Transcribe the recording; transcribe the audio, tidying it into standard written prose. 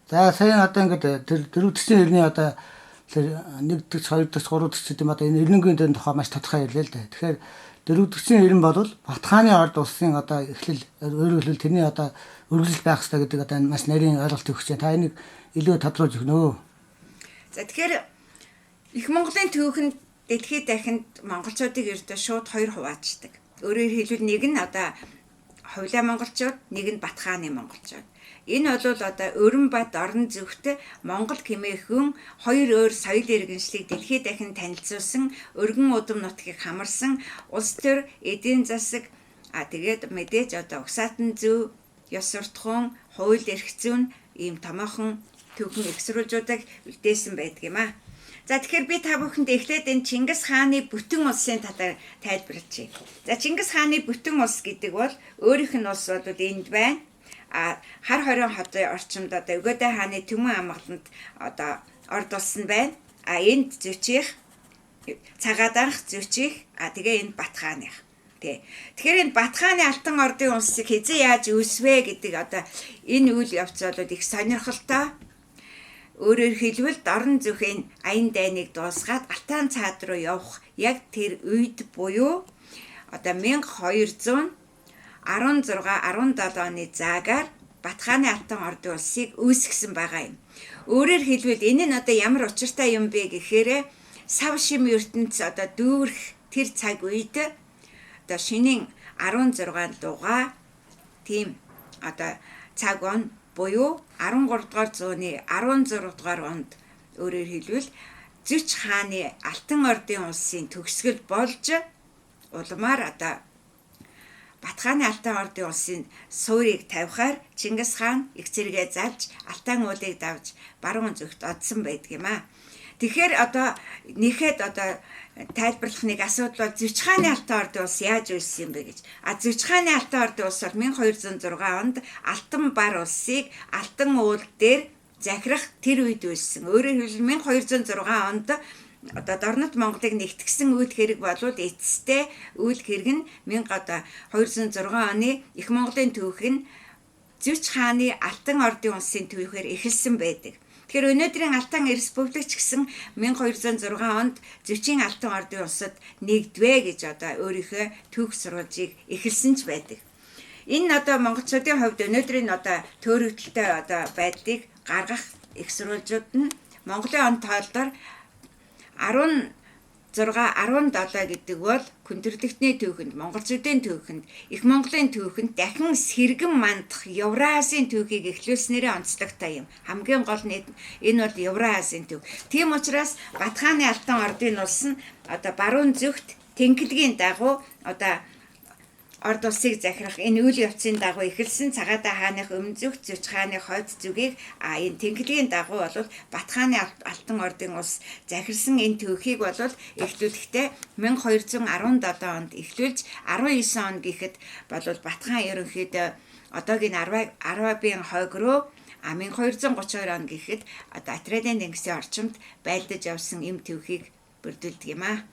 За сая одоо ингээд тэр дөрөвдөгчийн иргэний одоо тэр 1 дэх, 2 дэх, 3 дэх гэдэг юм одоо энэ иргэнгийн дээр тухай маш тодорхой хэлээ л дээ. Тэгэхээр дөрөвдөгчийн иргэн бол Батхааны орд улсын одоо эхлэл өөрөөр хэлбэл тэрний одоо үргэлжил байх хэрэгтэй гэдэг одоо энэ маш нарийн ойлголт өгч байна. Та энийг илүү тодруулж өгнө үү? За тэгэхээр их Монголын түүхэнд дэлхийд дахинд монголчуудыг ердөө шууд хоёр хуваачдаг. Өөрөөр хэлбэл нэг нь одоо Хувлаа монголчууд, нэг нь Батхааны монголчууд. Энэ бол одоо Өрөнбат орон зүгт Монгол хэмээх хоёр өөр соёл иргэншлийг дэлхийд дахин танилцуулсан, өргөн удам нутгийг хамарсан улс төр эдийн засаг тэгээд мэдээж одоо угсаатан зөв, ёс суртахуун, хууль эрх зүйн ийм томоохон түүхэн эксрүүлжүүдийг үлдээсэн байдаг юм аа. За тэгэхээр би та бүхэнд эхлээд энэ Чингис хааны бүтэн улсын талаар тайлбарлачих. За Чингис хааны бүтэн улс гэдэг бол өөрийнх нь улс бол энд байна. Хар хорийн хотын орчимд одоо Өгөөдэй хааны Төмөн амгаланд одоо орд улс нь байна. Энд Зөчих, Цагаат анх Зөчих, тэгээ энэ Батхааных. Тэгэхээр энэ Батхааны алтан ордын улсыг хэзээ яаж үүсвэ гэдэг одоо энэ үйл явц бол их сонирхолтой. Өөрөөр хэлбэл дорн зүхийн аян дайныг дуусгаад Алтан цаад руу явах яг тэр үед буюу одоо 1216-17 оны заагаар Батхааны алтан ордын улсыг үүсгэсэн байгаа юм. Өөрөөр хэлбэл энэ нь одоо ямар учиртай юм бэ гэхээр сав шим ертөнц одоо дүүрэх тэр цаг үед одоо шинийн 16 дугаар тийм одоо цаг он буюу 13 дугаар зууны 16 дугаар онд өөрөөр хэлбэл Зөч хааны алтан ордын улсын төгсгөл болж улмаар одоо Батхааны алтан ордын улсын суурийг тавихаар Чингис хаан их зэрэгээ залж алтан уулыг давж баруун зүгт одсон байдаг юм аа. Тэгэхээр одоо нэхэд одоо тайлбарлах нэг асуудал бол Зөч хааны алтан ордын улс яаж үүссэн юм бэ гэж. Зөч хааны алтан ордын улс бол 1206 онд алтан бар улсыг алтан уул дээр захирах тэр үед үүссэн. Өөрөөр хэлбэл 1206 онд одоо Дорнот Монголыг нэгтгсэн үйл хэрэг болвол эцэстээ үйл хэрэг нь 1206 оны их Монголын түүх нь Зөч хааны алтан ордын улсын түүхээр эхэлсэн байдаг. Тэгэхээр өнөөдрийн Алтан республикч гэсэн 1206 онд Зөчийн алтан ордын улсад нэгдвэ гэж одоо өөрийнхөө түүх сурвалжийг эхэлсэн ч байдаг. Энэ одоо монголчуудын хувьд өнөөдрийн одоо төөрөгдөлтэй одоо байдлыг гаргах их сурвалжууд нь Монголын он тоолдоор 16-17 гэдэг бол Хүндэрлэгтний түүхэнд, монголчуудын түүхэнд, их Монголын түүхэнд дахин сэргэн мандах Евразийн түүхийг эхлүүлснээрээ онцлогтой юм. Хамгийн гол нь энэ бол Евразийн түүх. Тийм учраас Батхааны алтан ордын улс нь одоо баруун зүгт тэнхлэгийн дагуу одоо орд улсыг захирах энэ үйл явцын дагуу эхэлсэн Цагаат хааны өмнө зүгт Зөч хааны хойд зүгийг энэ тэнхлэгийн дагуу бол Батхааны алтан ордын улс захирсан энэ түүхийг бол эхлүүлэхдээ 1217 онд эхлүүлж 19 он гэхэд бол Батхан ерөнхийдөө одоогийн Арабын хойг руу 1232 он гэхэд одоо Атридын тэнгисийн орчимд байлдаж явсан эм түүхийг бүрдүүлдэг юм аа.